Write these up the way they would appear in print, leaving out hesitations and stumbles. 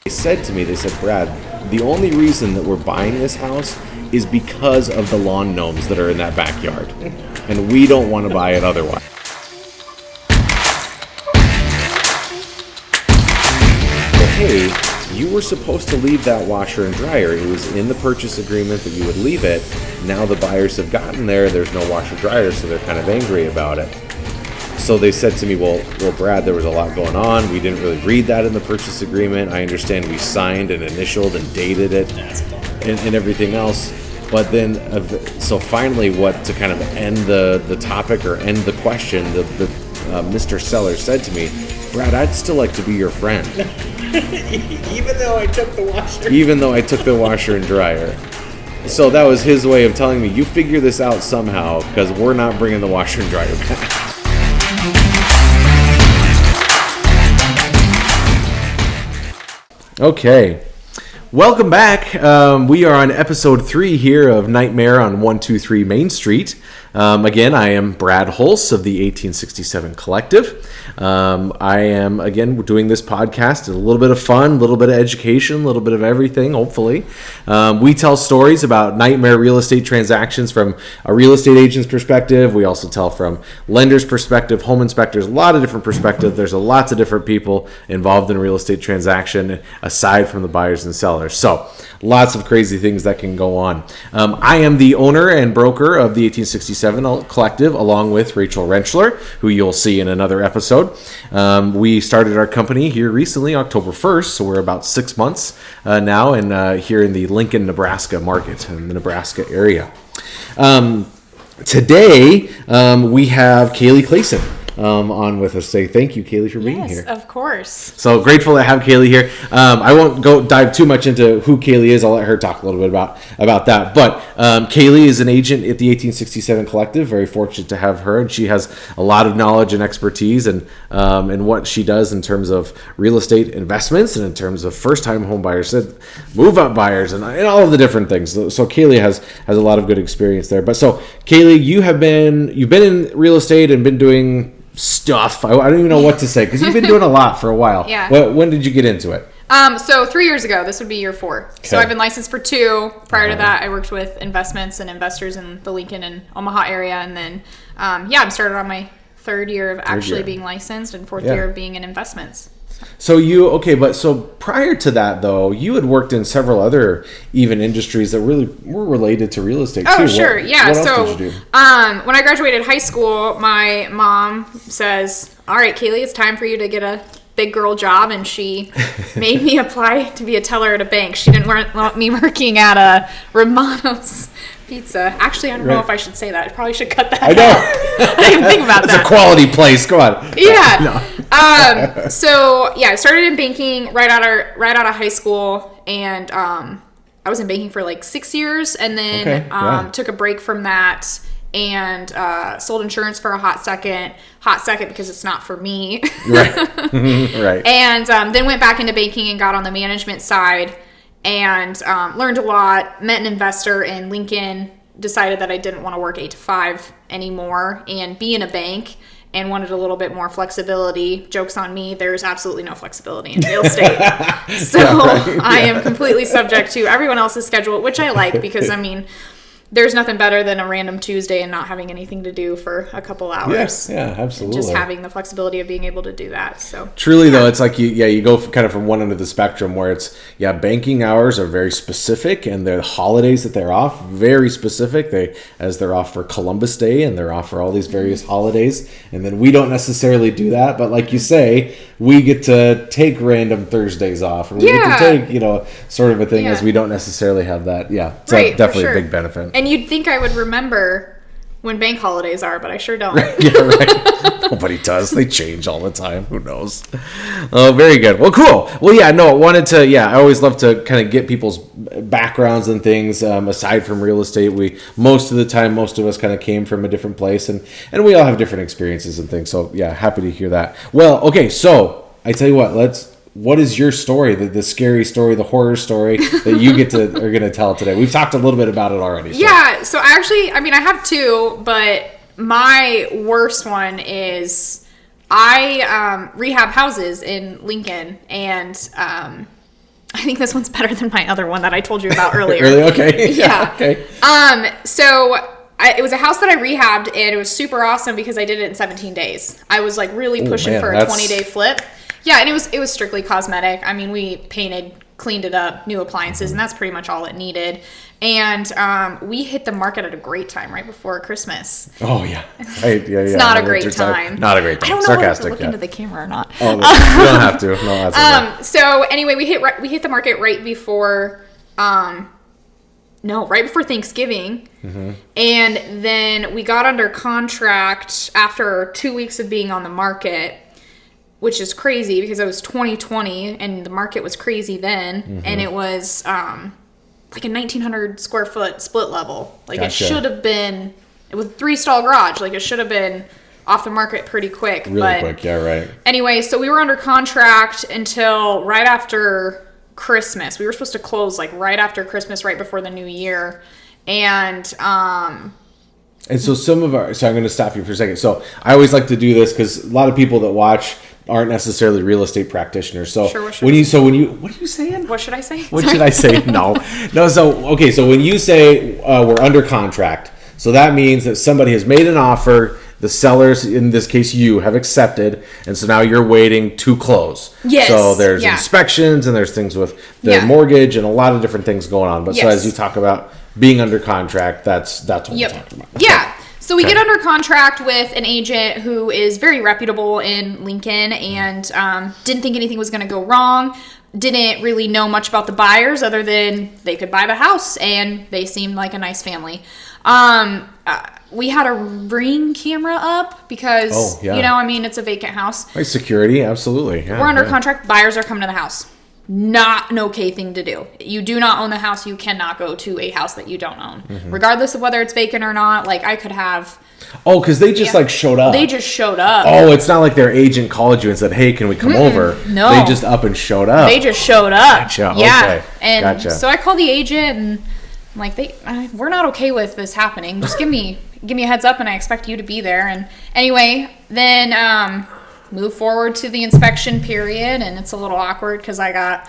They said to me, they said, Brad, the only reason that we're buying this house is because of the lawn gnomes that are in that backyard. And we don't want to buy it otherwise. But hey, you were supposed to leave that washer and dryer. It was in the purchase agreement that you would leave it. Now the buyers have gotten there. There's no washer dryer, so they're kind of angry about it. So they said to me, well, Brad, there was a lot going on. We didn't really read that in the purchase agreement. I understand we signed and initialed and dated it and everything else. But then, so finally, to kind of end the topic or end the question, Mr. Seller said to me, Brad, I'd still like to be your friend. Even though I took the washer. Even though I took the washer and dryer. So that was his way of telling me, you figure this out somehow, because we're not bringing the washer and dryer back. Okay, welcome back. We are on episode 3 here of Nightmare on 123 Main Street. Again, I am Brad Hulse of the 1867 Collective. I am, again, doing this podcast, a little bit of fun, a little bit of education, a little bit of everything, hopefully. We tell stories about nightmare real estate transactions from a real estate agent's perspective. We also tell from lender's perspective, home inspectors, a lot of different perspectives. There's lots of different people involved in a real estate transaction aside from the buyers and sellers. So lots of crazy things that can go on. I am the owner and broker of the 1867 Collective, along with Rachel Rentschler, who you'll see in another episode. We started our company here recently, October 1st, so we're about 6 months now, and here in the Lincoln, Nebraska market, in the Nebraska area. Today, we have Kali Klassen on with us. Say thank you, Kali, for being here. Yes, of course. So grateful to have Kali here. I won't dive too much into who Kali is. I'll let her talk a little bit about that. But Kali is an agent at the 1867 Collective. Very fortunate to have her, and she has a lot of knowledge and expertise and what she does in terms of real estate investments and in terms of first-time home buyers, move-up buyers, and all of the different things. So Kali has a lot of good experience there. But so Kali, you've been in real estate and been doing stuff. I don't even know what to say because you've been doing a lot for a while. Yeah. When did you get into it? So 3 years ago, this would be year 4. Okay. So I've been licensed for 2. Prior to that, I worked with investments and investors in the Lincoln and Omaha area. And then, I'm started on my 3rd year of actually being licensed and 4th year of being in investments. So so prior to that though, you had worked in several other even industries that really were related to real estate too. Oh, sure. What else did you do? When I graduated high school, my mom says, all right, Kali, it's time for you to get a big girl job. And she made me apply to be a teller at a bank. She didn't want me working at a Romano's Pizza. Actually, I don't know if I should say that. I probably should cut that out. I didn't even think about that. It's a quality place. Come on. Yeah. I started in banking right out of high school, and I was in banking for like 6 years, and then took a break from that and sold insurance for a hot second because it's not for me. Right. Right. And then went back into banking and got on the management side. And learned a lot, met an investor in Lincoln, decided that I didn't want to work 8 to 5 anymore and be in a bank and wanted a little bit more flexibility. Joke's on me, there's absolutely no flexibility in real estate. So I am completely subject to everyone else's schedule, which I like because, there's nothing better than a random Tuesday and not having anything to do for a couple hours. Yeah, absolutely. And just having the flexibility of being able to do that. So truly, though, it's like you go kind of from one end of the spectrum where it's banking hours are very specific, and the holidays that they're off very specific. They're off for Columbus Day and they're off for all these various holidays, and then we don't necessarily do that. But like you say, we get to take random Thursdays off, and we get to take sort of a thing as we don't necessarily have that. Yeah, it's definitely a big benefit. And you'd think I would remember when bank holidays are, but I sure don't. Yeah, right. Nobody does. They change all the time. Who knows? Oh, very good. Well, cool. Well, I wanted to, I always love to kind of get people's backgrounds and things aside from real estate. Most of us kind of came from a different place, and we all have different experiences and things. So, happy to hear that. Well, okay, so I tell you what is your story, the scary story, the horror story that you are going to tell today? We've talked a little bit about it already. So. Yeah, so actually, I have 2, but my worst one is I rehab houses in Lincoln, and I think this one's better than my other one that I told you about earlier. Really? Okay. Yeah. Okay. So it was a house that I rehabbed, and it was super awesome because I did it in 17 days. I was like really pushing for a 20-day flip. Yeah, and it was strictly cosmetic. I mean, we painted, cleaned it up, new appliances, and that's pretty much all it needed. And we hit the market at a great time right before Christmas. Oh yeah, right, yeah. It's not a great time. Not a great time. I don't know Sarcastic. if I look into the camera or not. Oh, no, you don't have to. No, that's okay. So anyway, we hit the market right before Thanksgiving. Mm-hmm. And then we got under contract after 2 weeks of being on the market, which is crazy because it was 2020 and the market was crazy then. Mm-hmm. And it was like a 1,900 square foot split level. Like Gotcha. It should have been, it was a 3-stall garage. Like it should have been off the market pretty quick. Really quick, yeah, right. Anyway, so we were under contract until right after Christmas. We were supposed to close like right after Christmas, right before the new year. And so some of our, so I'm going to stop you for a second. So I always like to do this because a lot of people that watch aren't necessarily real estate practitioners. So sure, what are you saying? What should I say? What should I say? No. So, okay. So when you say we're under contract, so that means that somebody has made an offer, the sellers, in this case you, have accepted, and so now you're waiting to close. Yes. So there's inspections and there's things with the mortgage and a lot of different things going on. But so as you talk about being under contract, that's what we're talking about. Okay. Yeah. So we get under contract with an agent who is very reputable in Lincoln and didn't think anything was going to go wrong. Didn't really know much about the buyers other than they could buy the house and they seemed like a nice family. We had a Ring camera up because, it's a vacant house. Right, security, absolutely. Yeah, we're under contract. Buyers are coming to the house. Not an okay thing to do. You do not own the house. You cannot go to a house that you don't own. Mm-hmm. Regardless of whether it's vacant or not. Like, I could have... Oh, because they just, showed up. They just showed up. Oh, it's not like their agent called you and said, hey, can we come over? No. They just up and showed up. They just showed up. Gotcha. Yeah. Okay. And so I called the agent, and I'm like, we're not okay with this happening. Just give me a heads up, and I expect you to be there. And anyway, then... move forward to the inspection period, and it's a little awkward because I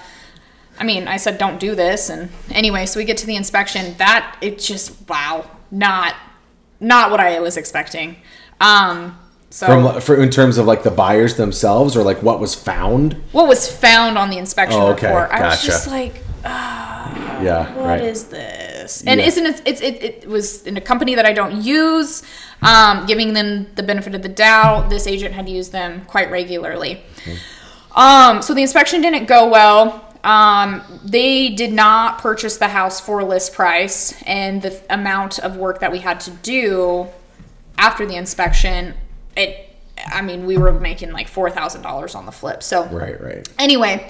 said don't do this, and anyway, so we get to the inspection. That it just not what I was expecting. So in terms of like the buyers themselves, or like what was found? What was found on the inspection report? Gotcha. I was just like, what is this? And isn't it was in a company that I don't use. Giving them the benefit of the doubt, this agent had used them quite regularly. So the inspection didn't go well. They did not purchase the house for list price, and the amount of work that we had to do after the inspection, we were making like $4,000 on the flip. So right. Anyway,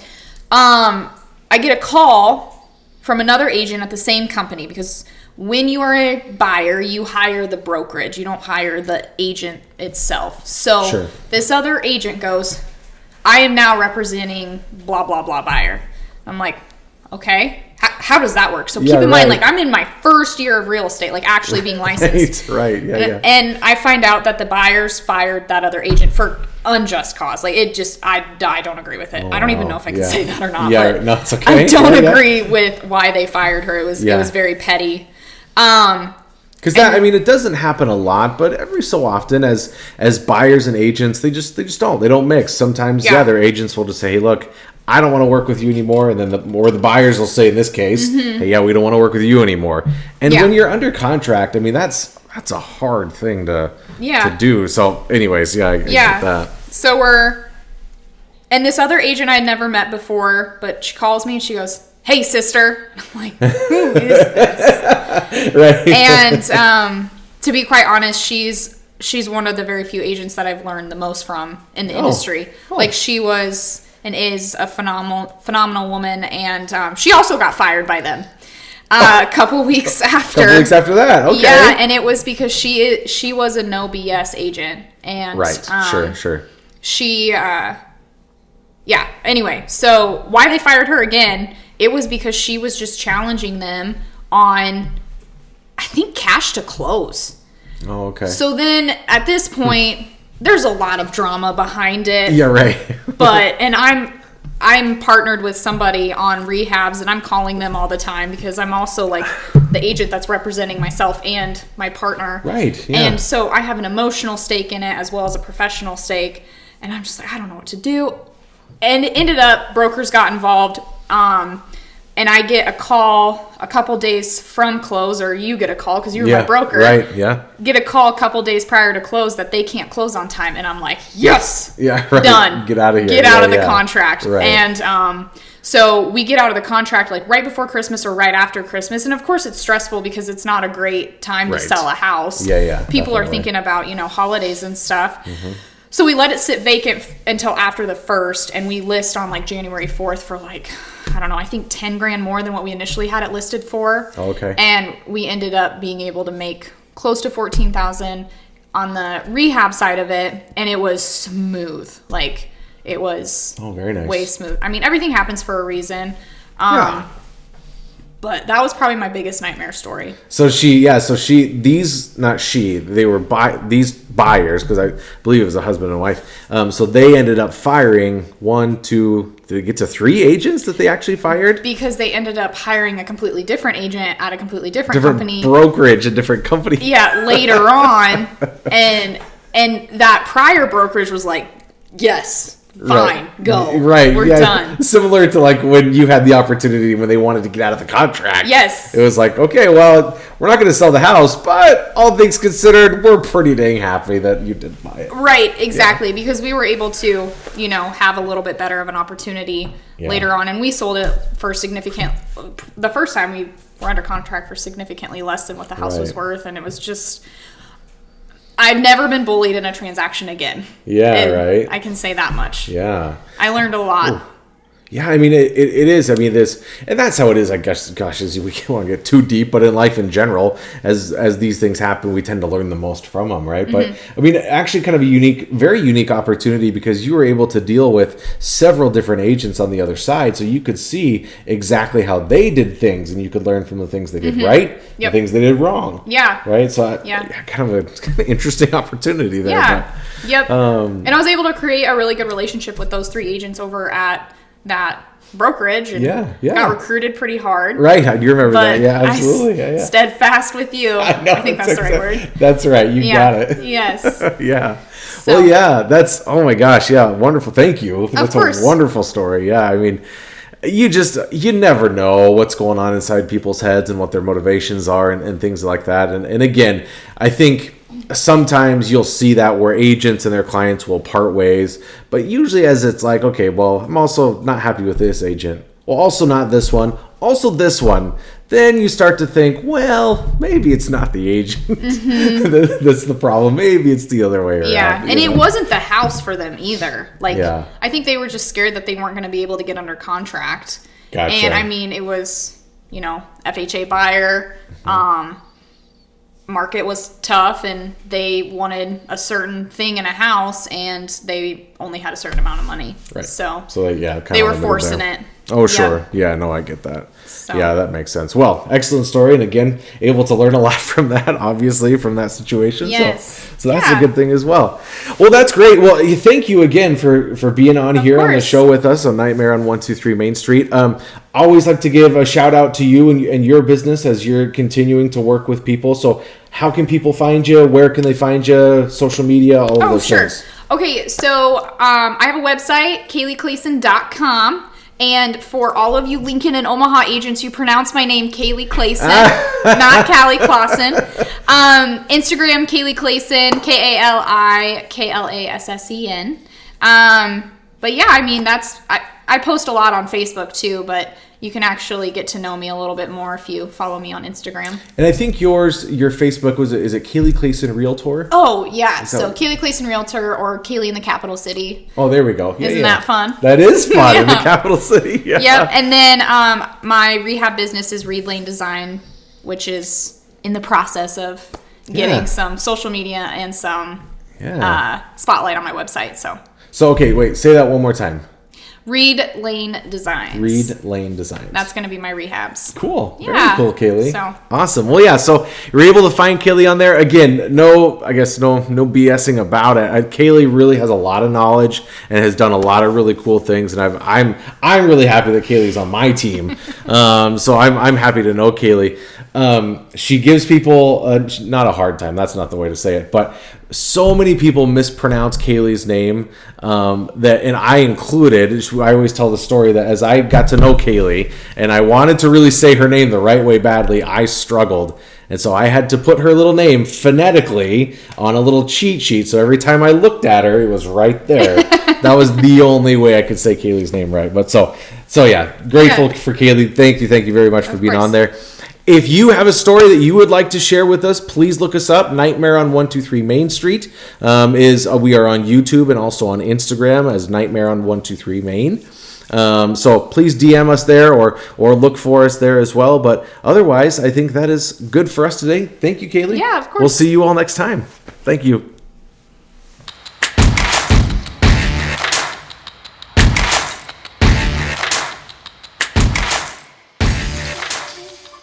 I get a call from another agent at the same company because when you are a buyer, you hire the brokerage. You don't hire the agent itself. So This other agent goes, I am now representing blah, blah, blah buyer. I'm like, okay, how does that work? So keep in mind, like, I'm in my first year of real estate, like actually being licensed. Right, yeah. And I find out that the buyers fired that other agent for unjust cause. Like, it just, I don't agree with it. I don't even know if I can say that or not. Yeah, no, it's okay. I don't agree with why they fired her. It was very petty. Because it doesn't happen a lot, but every so often, as buyers and agents, they just don't mix. Sometimes, their agents will just say, "Hey, look, I don't want to work with you anymore," and then the buyers will say, in this case, "Hey, we don't want to work with you anymore." And when you're under contract, that's a hard thing to do. So, anyways, I get that. So and this other agent I had never met before, but she calls me and she goes, "Hey, sister." I'm like, who is this? Right. And to be quite honest, she's one of the very few agents that I've learned the most from in the industry. Like, she was and is a phenomenal woman, and she also got fired by them a couple weeks after. Couple weeks after that, okay. Yeah, and it was because she was a no BS agent, and sure. She anyway, so why they fired her again? It was because she was just challenging them on, I think, cash to close. Oh, okay. So then at this point, there's a lot of drama behind it. Yeah, right. But, and I'm partnered with somebody on rehabs, and I'm calling them all the time because I'm also like the agent that's representing myself and my partner. Right. Yeah. And so I have an emotional stake in it as well as a professional stake. And I'm just like, I don't know what to do. And it ended up, brokers got involved. And I get a call a couple days from close, or you get a call because you were my broker. Right, yeah. Get a call a couple days prior to close that they can't close on time. And I'm like, yes, yeah, right. Done. Get out of here. Get out of the contract. Right. And so we get out of the contract like right before Christmas or right after Christmas. And of course it's stressful because it's not a great time to sell a house. Yeah. People are thinking about, holidays and stuff. Mm-hmm. So we let it sit vacant until after the 1st, and we list on like January 4th for like, I don't know, I think 10 grand more than what we initially had it listed for. Oh, okay. And we ended up being able to make close to 14,000 on the rehab side of it, and it was smooth. Like it was very nice. Way smooth. I mean, everything happens for a reason. But that was probably my biggest nightmare story. These buyers, because I believe it was a husband and wife. So they ended up firing did it get to 3 agents that they actually fired? Because they ended up hiring a completely different agent at a completely different company. Brokerage, a different company. Yeah, later on. And that prior brokerage was like, yes. Fine, go. Right, we're done. Similar to like when you had the opportunity when they wanted to get out of the contract. Yes. It was like, okay, well, we're not going to sell the house, but all things considered, we're pretty dang happy that you did buy it. Right, exactly. Yeah. Because we were able to, have a little bit better of an opportunity later on. And we sold it for the first time we were under contract for significantly less than what the house was worth. And it was just... I've never been bullied in a transaction again. Yeah, right. I can say that much. Yeah. I learned a lot. Ooh. Yeah, I mean, it is. I mean, and that's how it is, I guess, gosh, we don't want to get too deep, but in life in general, as these things happen, we tend to learn the most from them, right? Mm-hmm. But, I mean, actually kind of a very unique opportunity because you were able to deal with several different agents on the other side, so you could see exactly how they did things, and you could learn from the things they did right, the things they did wrong. Yeah. Right? So, kind of an interesting opportunity there. Yeah. But, yep. And I was able to create a really good relationship with those 3 agents over at that brokerage and got recruited pretty hard. Right, I do remember that. Yeah, absolutely. Steadfast with you. I think that's the right word. That's right. You got it. Yes. Yeah. So. Well, yeah, that's, oh my gosh, yeah, wonderful. Thank you. That's a wonderful story. Yeah, I mean, you never know what's going on inside people's heads and what their motivations are and things like that. And again, I think sometimes you'll see that where agents and their clients will part ways, but usually as it's like, okay, well, I'm also not happy with this agent. Well, also not this one. Also this one. Then you start to think, well, maybe it's not the agent. Mm-hmm. That's the problem. Maybe it's the other way around. Yeah, and it wasn't the house for them either. Like, I think they were just scared that they weren't going to be able to get under contract. Gotcha. And I mean, it was, FHA buyer. Mm-hmm. Market was tough, and they wanted a certain thing in a house, and they only had a certain amount of money. Right. So they were forcing it. Oh, sure. Yeah, no, I get that. So. Yeah, that makes sense. Well, excellent story. And again, able to learn a lot from that, obviously, from that situation. Yes. So that's a good thing as well. Well, that's great. Well, thank you again for being on here on the show with us on Nightmare on 123 Main Street. Always like to give a shout out to you and your business as you're continuing to work with people. So how can people find you? Where can they find you? Social media, all of those things. Okay, so I have a website, KaliKlassen.com. And for all of you Lincoln and Omaha agents, you pronounce my name Kali Klassen, not Kali Klassen. Instagram, Kali Klassen, KaliKlassen. But yeah, I mean, I post a lot on Facebook too, but you can actually get to know me a little bit more if you follow me on Instagram. And I think your Facebook is it Kali Klassen Realtor? Oh yeah, so Kali Klassen Realtor or Kali in the capital city. Oh, there we go. Isn't that fun? That is fun in the capital city. Yeah. Yep. And then my rehab business is Reed Lane Design, which is in the process of getting some social media and some spotlight on my website. So okay, wait, say that one more time. Reed Lane Designs. Reed Lane Designs. That's going to be my rehabs. Cool. Yeah. Very cool, Kaylee. So. Awesome. Well, yeah, so you're able to find Kaylee on there. Again, no BSing about it. Kaylee really has a lot of knowledge and has done a lot of really cool things, and I'm really happy that Kaylee's on my team. So I'm happy to know Kaylee. She gives people not a hard time. That's not the way to say it, but so many people mispronounce Kaylee's name and I included. I always tell the story that as I got to know Kaylee and I wanted to really say her name the right way badly, I struggled. And so I had to put her little name phonetically on a little cheat sheet. So every time I looked at her, it was right there. That was the only way I could say Kaylee's name right. But so yeah, grateful for Kaylee. Thank you very much for being on there. If you have a story that you would like to share with us, please look us up. Nightmare on 123 Main Street we are on YouTube and also on Instagram as Nightmare on 123 Main. So please DM us there or look for us there as well. But otherwise, I think that is good for us today. Thank you, Kaylee. Yeah, of course. We'll see you all next time. Thank you.